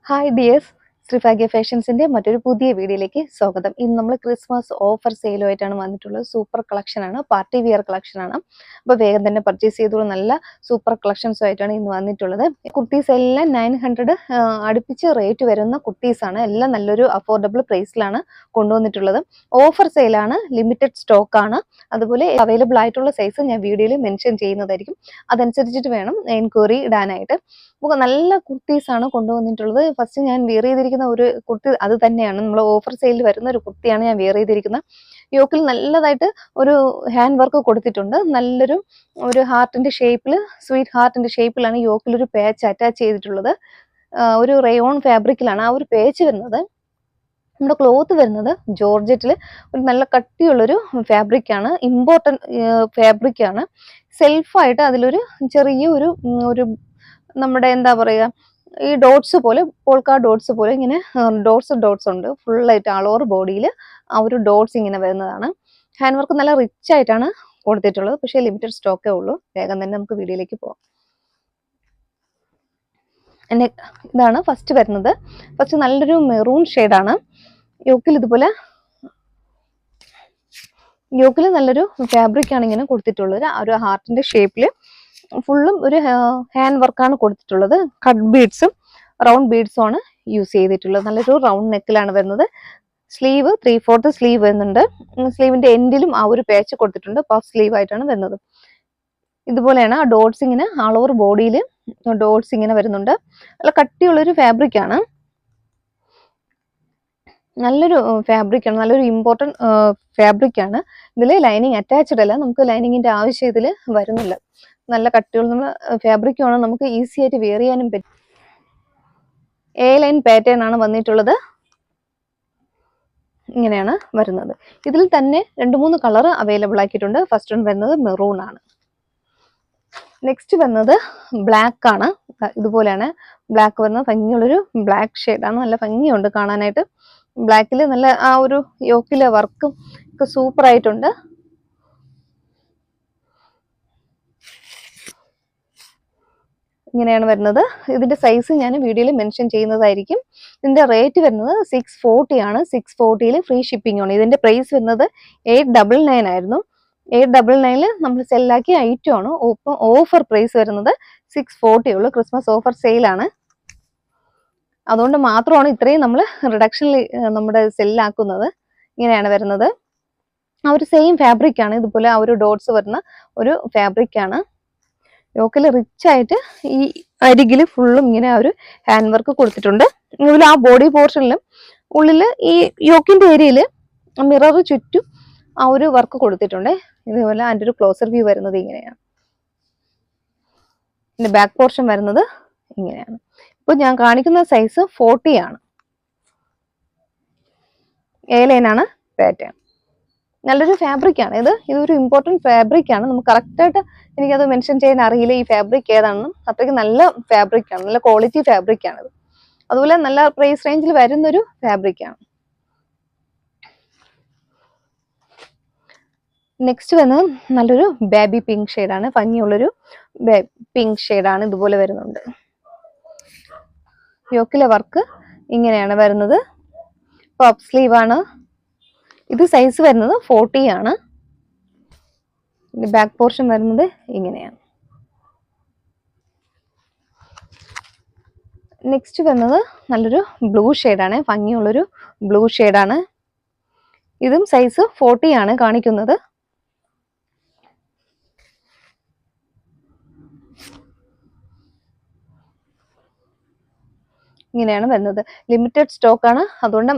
Hi dears, Sreebhagya ഫാഷൻസിന്റെ മറ്റൊരു പുതിയ വീഡിയോയിലേക്ക് സ്വാഗതം. ഇന്ന് നമ്മൾ ക്രിസ്മസ് ഓഫർ സെയിലുമായിട്ടാണ് വന്നിട്ടുള്ളത്. സൂപ്പർ കളക്ഷൻ ആണ്, പാർട്ടി വിയർ കളക്ഷൻ ആണ്. അപ്പോൾ വേഗം തന്നെ പർച്ചേസ് ചെയ്തോളൂ. നല്ല സൂപ്പർ കളക്ഷൻസുമായിട്ടാണ് ഇന്ന് വന്നിട്ടുള്ളത്. കുർത്തീസ് എല്ലാം 900 അടുപ്പിച്ച് റേറ്റ് വരുന്ന കുർത്തീസാണ്. എല്ലാം നല്ലൊരു അഫോർഡബിൾ പ്രൈസിലാണ് കൊണ്ടുവന്നിട്ടുള്ളത്. ഓഫർ സെയിലാണ്, ലിമിറ്റഡ് സ്റ്റോക്ക് ആണ്. അതുപോലെ അവൈലബിൾ ആയിട്ടുള്ള സൈസ് ഞാൻ വീഡിയോയിൽ മെൻഷൻ ചെയ്യുന്നതായിരിക്കും. അതനുസരിച്ചിട്ട് വേണം എൻക്വയറി ഇടാനായിട്ട്. നമുക്ക് നല്ല കുർത്തീസാണ് കൊണ്ടുവന്നിട്ടുള്ളത്. ഫസ്റ്റ് ഞാൻ വെയർ ചെയ്തിരിക്കുന്ന ഒരു കുർത്തി അത് തന്നെയാണ്, നമ്മൾ ഓഫർ സെയിലിൽ വരുന്ന ഒരു കുർത്തിയാണ് ഞാൻ വെയർ ചെയ്തിരിക്കുന്നത്. യോക്കിൽ നല്ലതായിട്ട് ഒരു ഹാൻഡ് വർക്ക് കൊടുത്തിട്ടുണ്ട്. നല്ലൊരു ഹാർട്ടിന്റെ ഷേപ്പിൽ, സ്വീറ്റ് ഹാർട്ടിന്റെ ഷേപ്പിലാണ് യോക്കിൽ ഒരു പേച്ച് അറ്റാച്ച് ചെയ്തിട്ടുള്ളത്. ഒരു റയോൺ ഫാബ്രിക്കിലാണ് ആ ഒരു പേച്ച് വരുന്നത്. നമ്മുടെ ക്ലോത്ത് വരുന്നത് ജോർജറ്റിൽ ഒരു നല്ല കട്ടിയുള്ളൊരു ഫാബ്രിക്കാണ്, ഇമ്പോർട്ടൻറ്റ് ഫാബ്രിക്കാണ്. സെൽഫായിട്ട് അതിലൊരു ചെറിയ ഒരു നമ്മുടെ എന്താ പറയുക, ഈ ഡോട്ട്സ് പോലെ, പോൾക്കാ ഡോട്ട്സ് പോലെ ഇങ്ങനെ ഡോട്ട്സ് ഉണ്ട് ഫുള്ളായിട്ട് ആൾ ഓവർ ബോഡിയിൽ. ആ ഒരു ഡോട്ട്സ് ഇങ്ങനെ വരുന്നതാണ്. ഹാൻഡ് വർക്ക് നല്ല റിച്ച് ആയിട്ടാണ് കൊടുത്തിട്ടുള്ളത്. പക്ഷേ ലിമിറ്റഡ് സ്റ്റോക്കേ ഉള്ളൂ. വേഗം തന്നെ നമുക്ക് വീഡിയോയിലേക്ക് പോകാം. ഇതാണ് ഫസ്റ്റ് വരുന്നത്. ഫസ്റ്റ് നല്ലൊരു മെറൂൺ ഷെയ്ഡാണ്. യോക്കിൽ നല്ലൊരു ഫാബ്രിക്കാണ് ഇങ്ങനെ കൊടുത്തിട്ടുള്ളത്. ഒരു ഹാർട്ടിന്റെ ഷേപ്പിൽ ഫുള്ളും ഒരു ഹാൻഡ് വർക്കാണ് കൊടുത്തിട്ടുള്ളത്. കട്ട് ബീഡ്സും റൗണ്ട് ബീഡ്സും ആണ് യൂസ് ചെയ്തിട്ടുള്ളത്. നല്ലൊരു റൗണ്ട് നെക്കിലാണ് വരുന്നത്. സ്ലീവ് 3/4 സ്ലീവ് വരുന്നുണ്ട്. സ്ലീവിന്റെ എൻഡിലും ആ ഒരു പാച്ച് കൊടുത്തിട്ടുണ്ട്. പഫ് സ്ലീവ് ആയിട്ടാണ് വരുന്നത്. ഇതുപോലെയാണ് ആ ഡോട്ട്സ് ഇങ്ങനെ ആൾ ഓവർ ബോഡിയിൽ ഡോട്ട്സ് ഇങ്ങനെ വരുന്നുണ്ട്. നല്ല കട്ടിയുള്ളൊരു ഫാബ്രിക്കാണ്, നല്ലൊരു ഫാബ്രിക്കാണ്, നല്ലൊരു ഇമ്പോർട്ടൻറ്റ് ഫാബ്രിക്കാണ്. ഇതിൽ ലൈനിങ് അറ്റാച്ച്ഡ് അല്ല, നമുക്ക് ലൈനിങ്ങിന്റെ ആവശ്യം ഇതിൽ വരുന്നില്ല. നല്ല കട്ടിയുള്ള നമ്മൾ ഫാബ്രിക്കാണ്, നമുക്ക് ഈസി ആയിട്ട് വെയർ ചെയ്യാനും പറ്റും. എ ലൈൻ പാറ്റേൺ ആണ് വന്നിട്ടുള്ളത്. ഇങ്ങനെയാണ് വരുന്നത്. ഇതിൽ തന്നെ 2-3 കളർ അവൈലബിൾ ആക്കിയിട്ടുണ്ട്. ഫസ്റ്റ് വൺ വരുന്നത് മെറൂൺ ആണ്. നെക്സ്റ്റ് വരുന്നത് ബ്ലാക്ക് ആണ്. ഇതുപോലെയാണ് ബ്ലാക്ക് വരുന്നത്. ഭംഗിയുള്ളൊരു ബ്ലാക്ക് ഷെയ്ഡാണ്. നല്ല ഭംഗിയുണ്ട് കാണാനായിട്ട്. ബ്ലാക്കിൽ നല്ല ആ ഒരു യോക്കിലെ വർക്കും ഒക്കെ സൂപ്പർ ആയിട്ടുണ്ട്. ഇങ്ങനെയാണ് വരുന്നത്. ഇതിന്റെ സൈസ് ഞാൻ വീഡിയോയിൽ മെൻഷൻ ചെയ്യുന്നതായിരിക്കും. ഇതിന്റെ റേറ്റ് വരുന്നത് 640 ആണ്. 640 ഫ്രീ ഷിപ്പിംഗ് ആണ്. ഇതിന്റെ പ്രൈസ് വരുന്നത് 899 ആയിരുന്നു. 899 നമ്മൾ സെല്ലാക്കിയ ഐറ്റം ആണ്. ഓഫർ പ്രൈസ് വരുന്നത് 640 ഉള്ളൂ. ക്രിസ്മസ് ഓഫർ സെയിലാണ്, അതുകൊണ്ട് മാത്രമാണ് ഇത്രയും നമ്മൾ റിഡക്ഷനിൽ നമ്മുടെ സെല്ലാക്കുന്നത്. ഇങ്ങനെയാണ് വരുന്നത്. ആ ഒരു സെയിം ഫാബ്രിക് ആണ്. ഇതുപോലെ ആ ഒരു ഡോട്ട്സ് വരുന്ന ഒരു ഫാബ്രിക് ആണ്. യോക്കിൽ റിച്ച് ആയിട്ട് ഈ അരികിൽ ഫുള്ളും ഇങ്ങനെ ആ ഒരു ഹാൻഡ് വർക്ക് കൊടുത്തിട്ടുണ്ട്. അതുപോലെ ആ ബോഡി പോർഷനിലും ഉള്ളിൽ ഈ യോക്കിന്റെ ഏരിയയിൽ മിറർ ചുറ്റും ആ ഒരു വർക്ക് കൊടുത്തിട്ടുണ്ട്. ഇതുപോലെ അതിൻ്റെ ഒരു ക്ലോസർ വ്യൂ വരുന്നത് ഇങ്ങനെയാണ്. ഇതിന്റെ ബാക്ക് പോർഷൻ വരുന്നത് ഇങ്ങനെയാണ്. ഇപ്പോൾ ഞാൻ കാണിക്കുന്ന സൈസ് 40 ആണ്. എ ലൈനാണ് പാറ്റേൺ. നല്ലൊരു ഫാബ്രിക്കാണ് ഇതൊരു ഇമ്പോർട്ടൻറ്റ് ഫാബ്രിക്കാണ്. നമുക്ക് കറക്റ്റായിട്ട് എനിക്കത് മെൻഷൻ ചെയ്യാൻ അറിയില്ല ഈ ഫാബ്രിക് ഏതാണെന്നും. അത്രയ്ക്ക് നല്ല ഫാബ്രിക്കാണ്, നല്ല ക്വാളിറ്റി ഫാബ്രിക്കാണിത്. അതുപോലെ നല്ല പ്രൈസ് റേഞ്ചിൽ വരുന്നൊരു ഫാബ്രിക്കാണ്. നെക്സ്റ്റ് വരുന്നത് നല്ലൊരു ബേബി പിങ്ക് ഷെയ്ഡാണ്. ഭംഗിയുള്ളൊരു പിങ്ക് ഷെയ്ഡാണ്. ഇതുപോലെ വരുന്നുണ്ട്. യോക്കിലെ വർക്ക് ഇങ്ങനെയാണ് വരുന്നത്. പഫ് സ്ലീവ് ആണ്. ഇത് സൈസ് വരുന്നത് 40 ആണ്. ബാക്ക് പോർഷൻ വരുന്നത് ഇങ്ങനെയാണ്. നെക്സ്റ്റ് വരുന്നത് നല്ലൊരു ബ്ലൂ ഷെയ്ഡാണ്. ഭംഗിയുള്ളൊരു ബ്ലൂ ഷെയ്ഡാണ്. ഇതും സൈസ് 40 ആണ് കാണിക്കുന്നത്. ഇങ്ങനെയാണ് വരുന്നത്. ലിമിറ്റഡ് സ്റ്റോക്ക് ആണ്, അതുകൊണ്ട്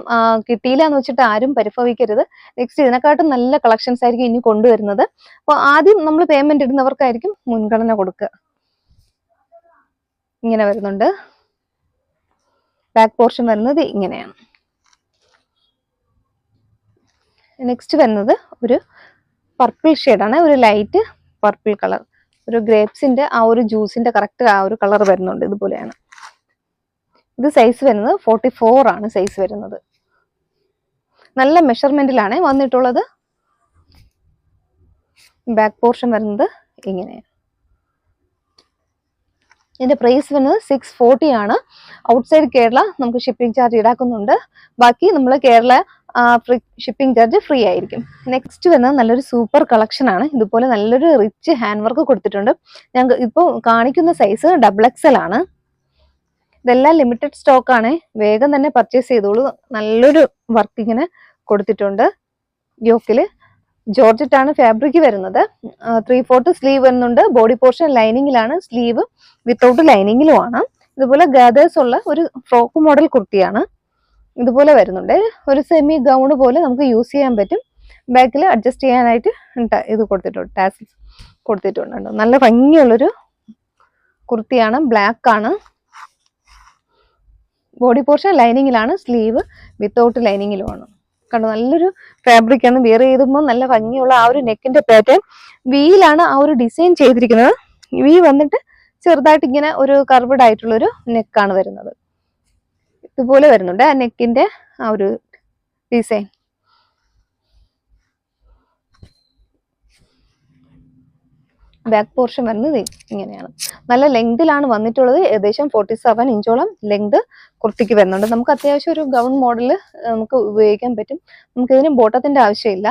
കിട്ടിയില്ല എന്ന് വെച്ചിട്ട് ആരും പരിഭവിക്കരുത്. നെക്സ്റ്റ് ഇതിനെക്കാട്ടും നല്ല കളക്ഷൻസ് ആയിരിക്കും ഇനി കൊണ്ടുവരുന്നത്. അപ്പോൾ ആദ്യം നമ്മൾ പേയ്മെന്റ് ഇടുന്നവർക്കായിരിക്കും മുൻഗണന കൊടുക്കുക. ഇങ്ങനെ വരുന്നുണ്ട്. ബാക്ക് പോർഷൻ വരുന്നത് ഇങ്ങനെയാണ്. നെക്സ്റ്റ് വരുന്നത് ഒരു പർപ്പിൾ ഷെയ്ഡാണ്. ഒരു ലൈറ്റ് പർപ്പിൾ കളർ, ഒരു ഗ്രേപ്സിന്റെ ആ ഒരു ജ്യൂസിന്റെ കറക്റ്റ് ആ ഒരു കളർ വരുന്നുണ്ട്. ഇതുപോലെയാണ്. ഇത് സൈസ് വരുന്നത് 44 ആണ് സൈസ് വരുന്നത്. നല്ല മെഷർമെന്റിലാണ് വന്നിട്ടുള്ളത്. ബാക്ക് പോർഷൻ വരുന്നത് ഇങ്ങനെയാണ്. ഇതിന്റെ പ്രൈസ് വരുന്നത് 640 ആണ്. ഔട്ട്സൈഡ് കേരള നമുക്ക് ഷിപ്പിംഗ് ചാർജ് ഈടാക്കുന്നുണ്ട്. ബാക്കി നമ്മൾ കേരള ഷിപ്പിംഗ് ചാർജ് ഫ്രീ ആയിരിക്കും. നെക്സ്റ്റ് വരുന്നത് നല്ലൊരു സൂപ്പർ കളക്ഷൻ ആണ്. ഇതുപോലെ നല്ലൊരു റിച്ച് ഹാൻഡ് വർക്ക് കൊടുത്തിട്ടുണ്ട്. ഞങ്ങൾ ഇപ്പോൾ കാണിക്കുന്ന സൈസ് XXL ആണ്. ഇതെല്ലാം ലിമിറ്റഡ് സ്റ്റോക്ക് ആണ്, വേഗം തന്നെ പർച്ചേസ് ചെയ്തോളൂ. നല്ലൊരു വർക്ക് ഇങ്ങനെ കൊടുത്തിട്ടുണ്ട്. യോക്കില് ജോർജറ്റ് ആണ് ഫാബ്രിക് വരുന്നത്. 3/4 സ്ലീവ് വരുന്നുണ്ട്. ബോഡി പോർഷൻ ലൈനിങ്ങിലാണ്, സ്ലീവ് വിത്തൗട്ട് ലൈനിങ്ങിലും ആണ്. ഇതുപോലെ ഗാദേഴ്സ് ഉള്ള ഒരു ഫ്രോക്ക് മോഡൽ കുർത്തിയാണ്. ഇതുപോലെ വരുന്നുണ്ട്. ഒരു സെമി ഗൗൺ പോലെ നമുക്ക് യൂസ് ചെയ്യാൻ പറ്റും. ബാക്കിൽ അഡ്ജസ്റ്റ് ചെയ്യാനായിട്ട് ഇത് കൊടുത്തിട്ടുണ്ട്, ടാസിൽസ് കൊടുത്തിട്ടുണ്ട്. നല്ല ഭംഗിയുള്ളൊരു കുർത്തിയാണ്. ബ്ലാക്ക് ആണ്. ബോഡി പോർഷൻ ലൈനിങ്ങിലാണ്, സ്ലീവ് വിത്തൗട്ട് ലൈനിങ്ങിലുമാണ്. കണ്ടോ, നല്ലൊരു ഫാബ്രിക് ആണ്. വെയർ ചെയ്തുമ്പോൾ നല്ല ഭംഗിയുള്ള ആ ഒരു നെക്കിന്റെ പാറ്റേൺ വീലാണ് ആ ഒരു ഡിസൈൻ ചെയ്തിരിക്കുന്നത്. വി വന്നിട്ട് ചെറുതായിട്ട് ഇങ്ങനെ ഒരു കർവ്ഡ് ആയിട്ടുള്ളൊരു നെക്കാണ് വരുന്നത്. ഇതുപോലെ വരുന്നുണ്ട് ആ നെക്കിന്റെ ആ ഒരു ഡിസൈൻ. ബാക്ക് പോർഷൻ വരുന്നത് ഇങ്ങനെയാണ്. നല്ല ലെങ്തിലാണ് വന്നിട്ടുള്ളത്. ഏകദേശം 47 ഇഞ്ചോളം ലെങ്ത് കുർത്തിക്ക് വരുന്നുണ്ട്. നമുക്ക് അത്യാവശ്യം ഒരു ഗൗൺ മോഡല് നമുക്ക് ഉപയോഗിക്കാൻ പറ്റും. നമുക്ക് ഇതിന് ബോട്ടത്തിന്റെ ആവശ്യമില്ല.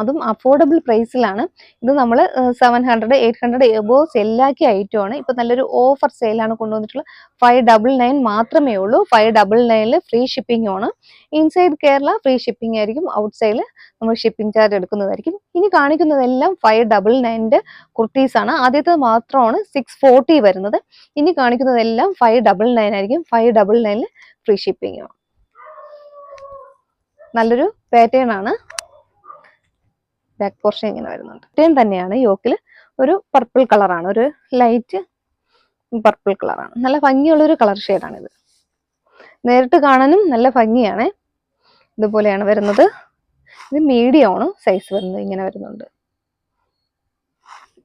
അതും അഫോർഡബിൾ പ്രൈസിലാണ്. ഇത് നമ്മൾ 700, 800 എബോവ് സെല്ലാക്കിയ ഐറ്റം ആണ്. ഇപ്പൊ നല്ലൊരു ഓഫർ സെയിലാണ് കൊണ്ടുവന്നിട്ടുള്ളത്. 599 മാത്രമേ ഉള്ളൂ. 599 ഫ്രീ ഷിപ്പിംഗ് ആണ്. ഇൻസൈഡ് കേരള ഫ്രീ ഷിപ്പിംഗ് ആയിരിക്കും. ഔട്ട്സൈഡിൽ നമ്മൾ ഷിപ്പിംഗ് ചാർജ് എടുക്കുന്നതായിരിക്കും. ഇനി കാണിക്കുന്നതെല്ലാം 599 കുർത്തീസ് ആണ്. ആദ്യത്തെ മാത്രമാണ് 640 വരുന്നത്. ഇനി കാണിക്കുന്നതെല്ലാം 599 ആയിരിക്കും. 599 ഫ്രീ ഷിപ്പിംഗ് ആണ്. നല്ലൊരു പാറ്റേൺ ആണ്. ബാക്ക് പോർഷൻ ഇങ്ങനെ വരുന്നുണ്ട്. പാറ്റേൺ തന്നെയാണ്. യോക്കിൽ ഒരു പർപ്പിൾ കളറാണ്, ഒരു ലൈറ്റ് പർപ്പിൾ കളറാണ്. നല്ല ഭംഗിയുള്ളൊരു കളർ ഷെയ്ഡാണിത്. നേരിട്ട് കാണാനും നല്ല ഭംഗിയാണ്. ഇതുപോലെയാണ് വരുന്നത്. ഇത് മീഡിയം ആണ് സൈസ് വരുന്നത്. ഇങ്ങനെ വരുന്നുണ്ട്.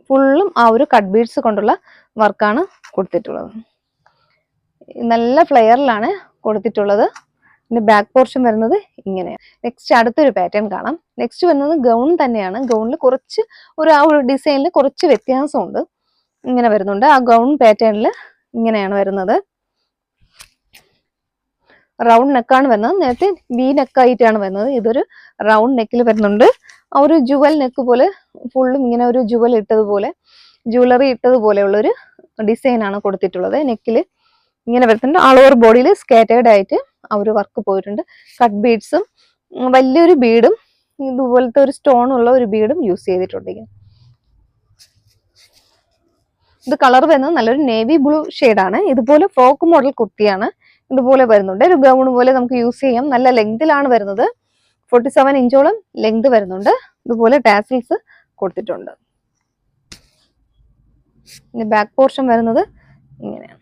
ഫുള്ളും ആ ഒരു കട്ട് ബീഡ്സ് കൊണ്ടുള്ള വർക്കാണ് കൊടുത്തിട്ടുള്ളത്. നല്ല ഫ്ലെയറിലാണ് കൊടുത്തിട്ടുള്ളത്. പിന്നെ ബാക്ക് പോർഷൻ വരുന്നത് ഇങ്ങനെയാണ്. നെക്സ്റ്റ് അടുത്തൊരു പാറ്റേൺ കാണാം. നെക്സ്റ്റ് വരുന്നത് ഗൗൺ തന്നെയാണ്. ഗൗണിൽ കുറച്ച് ആ ഒരു ഡിസൈനിൽ കുറച്ച് വ്യത്യാസമുണ്ട്. ഇങ്ങനെ വരുന്നുണ്ട്. ആ ഗൗൺ പാറ്റേണിൽ ഇങ്ങനെയാണ് വരുന്നത്. റൗണ്ട് നെക്കാണ് വരുന്നത്. നേരത്തെ വി നെക്കായിട്ടാണ് വരുന്നത്. ഇതൊരു റൗണ്ട് നെക്കിൽ വരുന്നുണ്ട്. ആ ഒരു ജുവൽ നെക്ക് പോലെ ഫുള്ളും ഇങ്ങനെ ഒരു ജുവൽ ഇട്ടതുപോലെ, ജ്വല്ലറി ഇട്ടതുപോലെയുള്ള ഒരു ഡിസൈനാണ് കൊടുത്തിട്ടുള്ളത്. നെക്കിൽ ഇങ്ങനെ വരുന്നുണ്ട്. ആൾ ഓവർ ബോഡിയിൽ സ്കാറ്റേർഡ് ആയിട്ട് ആ ഒരു വർക്ക് പോയിട്ടുണ്ട്. കട്ട് ബീഡ്സും വലിയൊരു ബീഡും ഇതുപോലത്തെ ഒരു സ്റ്റോൺ ഉള്ള ഒരു ബീഡും യൂസ് ചെയ്തിട്ടുണ്ട്. ഇത് കളർ വരുന്നത് നല്ലൊരു നേവി ബ്ലൂ ഷെയ്ഡാണ്. ഇതുപോലെ ഫ്രോക്ക് മോഡൽ കുർത്തിയാണ്. ഇതുപോലെ വരുന്നുണ്ട്. ഒരു ഗൗൺ പോലെ നമുക്ക് യൂസ് ചെയ്യാം. നല്ല ലെങ്തിലാണ് വരുന്നത്. 47 ഇഞ്ചോളം ലെങ്ത് വരുന്നുണ്ട്. ഇതുപോലെ ടാസിൽസ് കൊടുത്തിട്ടുണ്ട്. ഇനി ബാക്ക് പോർഷൻ വരുന്നത് ഇങ്ങനെയാണ്.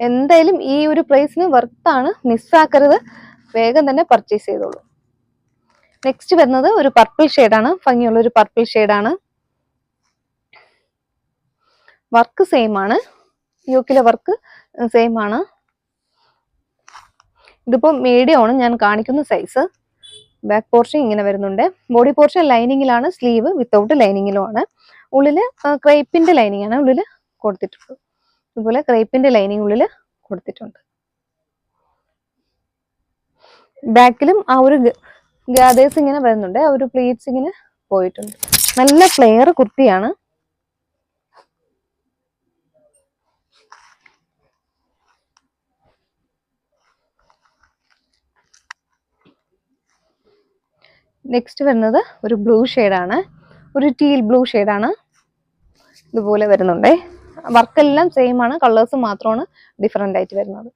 എന്തായാലും ഈ ഒരു പ്രൈസിന് വർത്താണ്. മിസ്സാക്കരുത്. വേഗം തന്നെ പർച്ചേസ് ചെയ്തോളൂ. നെക്സ്റ്റ് വരുന്നത് ഒരു പർപ്പിൾ ഷെയ്ഡാണ്. ഭംഗിയുള്ള ഒരു പർപ്പിൾ ഷെയ്ഡാണ്. വർക്ക് സെയിം ആണ്. യോക്കിലെ വർക്ക് സെയിം ആണ്. ഇതിപ്പോ മീഡിയം ആണ് ഞാൻ കാണിക്കുന്ന സൈസ്. ബാക്ക് പോർഷൻ ഇങ്ങനെ വരുന്നുണ്ട്. ബോഡി പോർഷൻ ലൈനിങ്ങിലാണ്, സ്ലീവ് വിത്തൗട്ട് ലൈനിങ്ങിലും ആണ്. ഉള്ളില് ക്രേപ്പിന്റെ ലൈനിങ് ആണ് ഉള്ളില് കൊടുത്തിട്ടുള്ളത്. ഇതുപോലെ ക്രേപ്പിന്റെ ലൈനിങ് ഉള്ളില് കൊടുത്തിട്ടുണ്ട്. ബാക്കിലും ആ ഒരു ഗാദേഴ്സ് ഇങ്ങനെ വരുന്നുണ്ട്. ആ ഒരു പ്ലീറ്റ്സ് ഇങ്ങനെ പോയിട്ടുണ്ട്. നല്ല ഫ്ലെയർ കുർത്തിയാണ്. നെക്സ്റ്റ് വരുന്നത് ഒരു ബ്ലൂ ഷെയ്ഡാണ്. ഒരു ടീൽ ബ്ലൂ ഷെയ്ഡാണ്. ഇതുപോലെ വരുന്നുണ്ടേ. വർക്കെല്ലാം സെയിം ആണ്. കളേഴ്സ് മാത്രമാണ് ഡിഫറെന്റ് ആയിട്ട് വരുന്നത്.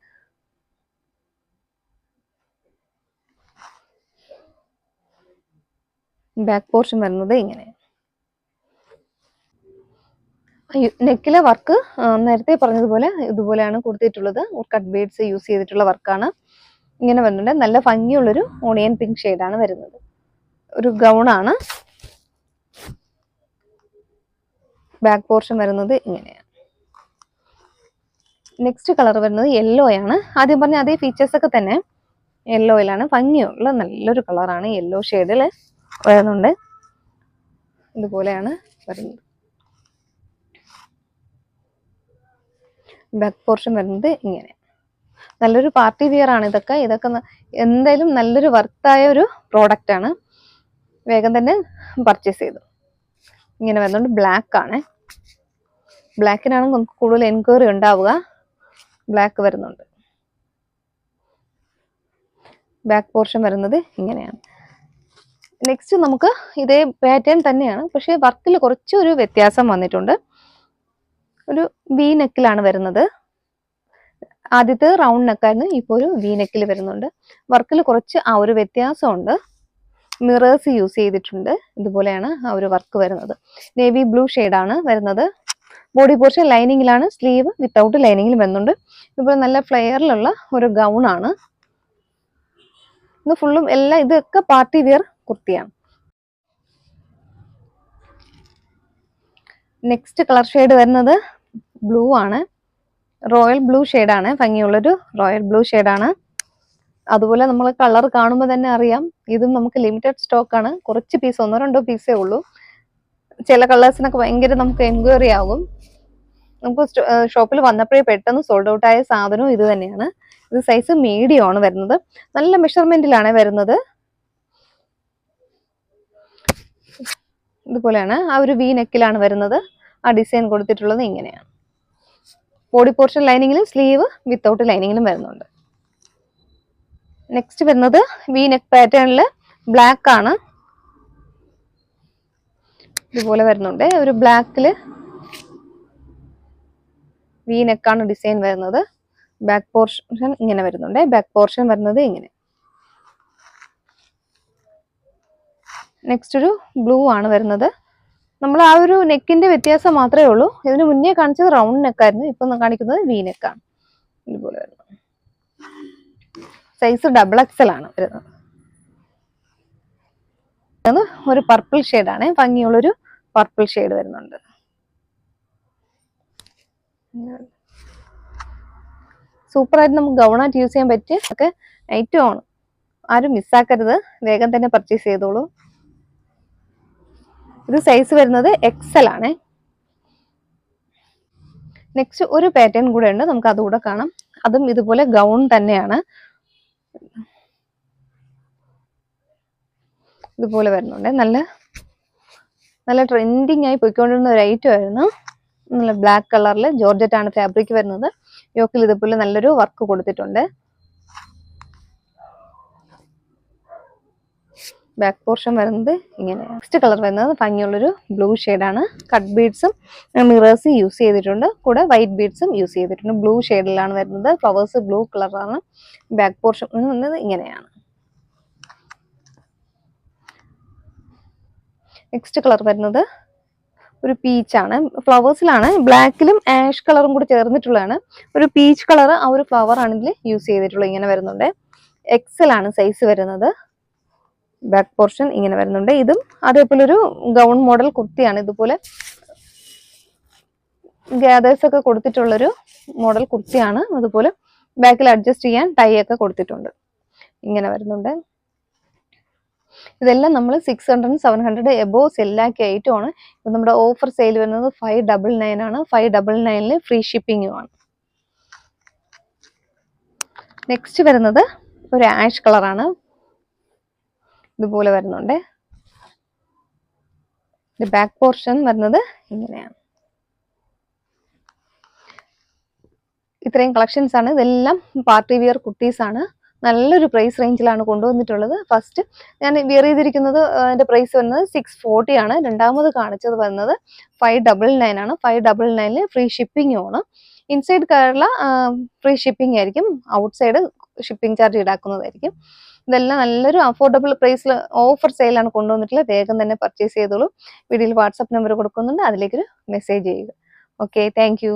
ബാക്ക് പോർഷൻ വരുന്നത് ഇങ്ങനെ. നെക്കിലെ വർക്ക് നേരത്തെ പറഞ്ഞതുപോലെ ഇതുപോലെയാണ് കൊടുത്തിട്ടുള്ളത്. കട്ട് ബീഡ്സ് യൂസ് ചെയ്തിട്ടുള്ള വർക്കാണ്. ഇങ്ങനെ വരുന്നുണ്ട്. നല്ല ഭംഗിയുള്ളൊരു ഓണിയൻ പിങ്ക് ഷെയ്ഡാണ് വരുന്നത്. ഒരു ഗൗൺ ആണ്. ബാക്ക് പോർഷൻ വരുന്നത് ഇങ്ങനെയാണ്. നെക്സ്റ്റ് കളർ വരുന്നത് യെല്ലോ ആണ്. ആദ്യം പറഞ്ഞ അതേ ഫീച്ചേഴ്സ് ഒക്കെ തന്നെ യെല്ലോയിലാണ്. ഭംഗിയുള്ള നല്ലൊരു കളറാണ്. യെല്ലോ ഷെയ്ഡിൽ വരുന്നുണ്ട്. ഇതുപോലെയാണ് വരുന്നത്. ബാക്ക് പോർഷൻ വരുന്നത് ഇങ്ങനെ. നല്ലൊരു പാർട്ടി വെയർ ആണ് ഇതൊക്കെ. എന്തായാലും നല്ലൊരു വർത്തായ ഒരു പ്രോഡക്റ്റ് ആണ്. വേഗം തന്നെ പർച്ചേസ് ചെയ്തു. ഇങ്ങനെ വരുന്നുണ്ട്. ബ്ലാക്ക് ആണ്. ബ്ലാക്കിനാണ് നമുക്ക് കൂടുതൽ എൻക്വയറി ഉണ്ടാവുക. ബ്ലാക്ക് വരുന്നുണ്ട്. ബാക്ക് പോർഷൻ വരുന്നത് ഇങ്ങനെയാണ്. നെക്സ്റ്റ് നമുക്ക് ഇതേ പാറ്റേൺ തന്നെയാണ്, പക്ഷേ വർക്കിൽ കുറച്ചൊരു വ്യത്യാസം വന്നിട്ടുണ്ട്. ഒരു വി നെക്കിലാണ് വരുന്നത്. ആദ്യത്തെ റൗണ്ട് നെക്കായിരുന്നു, ഇപ്പോൾ ഒരു വി നെക്കിൽ വരുന്നുണ്ട്. വർക്കിൽ കുറച്ച് ആ ഒരു വ്യത്യാസമുണ്ട്. മിറേഴ്സ് യൂസ് ചെയ്തിട്ടുണ്ട്. ഇതുപോലെയാണ് ആ ഒരു വർക്ക് വരുന്നത്. നേവി ബ്ലൂ ഷെയ്ഡാണ് വരുന്നത്. ബോഡി പോർഷൻ ലൈനിങ്ങിലാണ്. സ്ലീവ് വിത്തൗട്ട് ലൈനിങ്ങിൽ വരുന്നുണ്ട്. ഇതുപോലെ നല്ല ഫ്ലെയറിലുള്ള ഒരു ഗൗൺ ആണ്. ഇത് ഫുള്ളും ഇതൊക്കെ പാർട്ടി വെയർ കുർത്തിയാണ്. നെക്സ്റ്റ് കളർ ഷെയ്ഡ് വരുന്നത് ബ്ലൂ ആണ്. റോയൽ ബ്ലൂ ഷെയ്ഡാണ്. ഭംഗിയുള്ളൊരു റോയൽ ബ്ലൂ ഷെയ്ഡാണ്. അതുപോലെ നമ്മൾ കളർ കാണുമ്പോൾ തന്നെ അറിയാം, ഇതും നമുക്ക് ലിമിറ്റഡ് സ്റ്റോക്ക് ആണ്. കുറച്ച് പീസ്, 1-2 പീസേ ഉള്ളൂ. ചില കളേഴ്സിനൊക്കെ ഭയങ്കര നമുക്ക് എൻക്വയറി ആകും. നമുക്ക് ഷോപ്പിൽ വന്നപ്പോഴേ പെട്ടെന്ന് സോൾഡ് ഔട്ട് ആയ സാധനവും ഇത് തന്നെയാണ്. ഇത് സൈസ് മീഡിയം ആണ് വരുന്നത്. നല്ല മെഷർമെന്റിലാണ് വരുന്നത്. ഇതുപോലെയാണ് ആ ഒരു വി നെക്കിലാണ് വരുന്നത്. ആ ഡിസൈൻ കൊടുത്തിട്ടുള്ളത് ഇങ്ങനെയാണ്. ബോഡി പോർഷൻ ലൈനിങ്ങിലും സ്ലീവ് വിത്തൗട്ട് ലൈനിങ്ങിലും വരുന്നുണ്ട്. നെക്സ്റ്റ് വരുന്നത് വി നെക്ക് പാറ്റേണിൽ ബ്ലാക്ക് ആണ്. ഇതുപോലെ വരുന്നുണ്ട്. ഒരു ബ്ലാക്കിൽ വി നെക്കാണ് ഡിസൈൻ വരുന്നത്. ബാക്ക് പോർഷൻ ഇങ്ങനെ വരുന്നുണ്ട്. ബാക്ക് പോർഷൻ വരുന്നത് ഇങ്ങനെ. നെക്സ്റ്റ് ഒരു ബ്ലൂ ആണ് വരുന്നത്. നമ്മൾ ആ ഒരു നെക്കിന്റെ വ്യത്യാസം മാത്രമേ ഉള്ളൂ. ഇതിന് മുന്നേ കാണിച്ചത് റൗണ്ട് നെക്കായിരുന്നു, ഇപ്പൊ കാണിക്കുന്നത് വി നെക്കാണ്. ഇതുപോലെ വരുന്നത്. സൈസ് XXL ആണ് വരുന്നത്. ഒരു പർപ്പിൾ ഷെയ്ഡാണ്. ഭംഗിയുള്ളൊരു പർപ്പിൾ ഷെയ്ഡ് വരുന്നുണ്ട്. സൂപ്പറായിട്ട് നമുക്ക് ഗൗണായിട്ട് യൂസ് ചെയ്യാൻ പറ്റിയ ഒക്കെ ഐറ്റം ആണ്. ആരും മിസ്സാക്കരുത്. വേഗം തന്നെ പർച്ചേസ് ചെയ്തോളൂ. ഇത് സൈസ് വരുന്നത് XL ആണ്. നെക്സ്റ്റ് ഒരു പാറ്റേൺ കൂടെ ഉണ്ട്, നമുക്ക് അതുകൂടെ കാണാം. അതും ഇതുപോലെ ഗൗൺ തന്നെയാണ്. ഇതുപോലെ വരുന്നുണ്ട്. നല്ല ട്രെൻഡിങ് ആയി പോയിക്കൊണ്ടിരുന്ന ഒരു ഐറ്റം ആയിരുന്നു. നല്ല ബ്ലാക്ക് കളറിൽ ജോർജറ്റ് ആണ് ഫാബ്രിക് വരുന്നത്. യോക്കിൽ ഇതുപോലെ നല്ലൊരു വർക്ക് കൊടുത്തിട്ടുണ്ട്. ബാക്ക് പോർഷൻ വരുന്നത് ഇങ്ങനെ. നെക്സ്റ്റ് കളർ വരുന്നത് ഭംഗിയുള്ളൊരു ബ്ലൂ ഷെയ്ഡാണ്. കട്ട് ബീഡ്സും മിറേഴ്സും യൂസ് ചെയ്തിട്ടുണ്ട്. കൂടെ വൈറ്റ് ബീഡ്സും യൂസ് ചെയ്തിട്ടുണ്ട്. ബ്ലൂ ഷെയ്ഡിലാണ് വരുന്നത്. ഫ്ലവേഴ്സ് ബ്ലൂ കളറാണ്. ബാക്ക് പോർഷൻ വന്നത് ഇങ്ങനെയാണ്. നെക്സ്റ്റ് കളർ വരുന്നത് ഒരു പീച്ചാണ്. ഫ്ലവേഴ്സിലാണ്. ബ്ലാക്കിലും ആഷ് കളറും കൂടി ചേർന്നിട്ടുള്ളതാണ്. ഒരു പീച്ച് കളർ ആ ഒരു ഫ്ലവർ ആണ് ഇതിൽ യൂസ് ചെയ്തിട്ടുള്ളത്. ഇങ്ങനെ വരുന്നുണ്ട്. XL ആണ് സൈസ് വരുന്നത്. ബാക്ക് പോർഷൻ ഇങ്ങനെ വരുന്നുണ്ട്. ഇതും അതേപോലെ ഒരു ഗൗൺ മോഡൽ കുർത്തിയാണ്. ഇതുപോലെ ഗ്യാദേഴ്സ് ഒക്കെ കൊടുത്തിട്ടുള്ളൊരു മോഡൽ കുർത്തിയാണ്. അതുപോലെ ബാക്കിൽ അഡ്ജസ്റ്റ് ചെയ്യാൻ ടൈ ഒക്കെ കൊടുത്തിട്ടുണ്ട്. ഇങ്ങനെ വരുന്നുണ്ട്. ഇതെല്ലാം നമ്മൾ 600-700 എബോവ് സെല്ലാക്കിയ ഐറ്റം ആണ്. ഇപ്പൊ നമ്മുടെ ഓഫർ സെയിൽ വരുന്നത് 599 ആണ്. 599 ഫ്രീ ഷിപ്പിംഗും ആണ്. നെക്സ്റ്റ് വരുന്നത് ഒരു ആഷ് കളറാണ്. ഇതുപോലെ വരുന്നുണ്ട്. ബാക്ക് പോർഷൻ വരുന്നത് ഇങ്ങനെയാണ്. ഇത്രയും കളക്ഷൻസ് ആണ്. ഇതെല്ലാം പാർട്ടി വെയർ കുർത്തീസ് ആണ്. നല്ലൊരു പ്രൈസ് റേഞ്ചിലാണ് കൊണ്ടുവന്നിട്ടുള്ളത്. ഫസ്റ്റ് ഞാൻ വെയർ ചെയ്തിരിക്കുന്നത് അതിന്റെ പ്രൈസ് വരുന്നത് 640 ആണ്. രണ്ടാമത് കാണിച്ചത് വരുന്നത് 599 ആണ്. 599 ഫ്രീ ഷിപ്പിംഗും ആണ്. ഇൻസൈഡ് കേരള ഫ്രീ ഷിപ്പിംഗ് ആയിരിക്കും. ഔട്ട്സൈഡ് ഷിപ്പിംഗ് ചാർജ് ഈടാക്കുന്നതായിരിക്കും. ഇതെല്ലാം നല്ലൊരു അഫോർഡബിൾ പ്രൈസിൽ ഓഫർ സെയിലാണ് കൊണ്ടുവന്നിട്ടുള്ളത്. വേഗം തന്നെ പർച്ചേസ് ചെയ്തോളൂ. വീഡിയോയിൽ വാട്സാപ്പ് നമ്പർ കൊടുക്കുന്നുണ്ട്, അതിലേക്കൊരു മെസ്സേജ് ചെയ്യുക. Okay, thank you.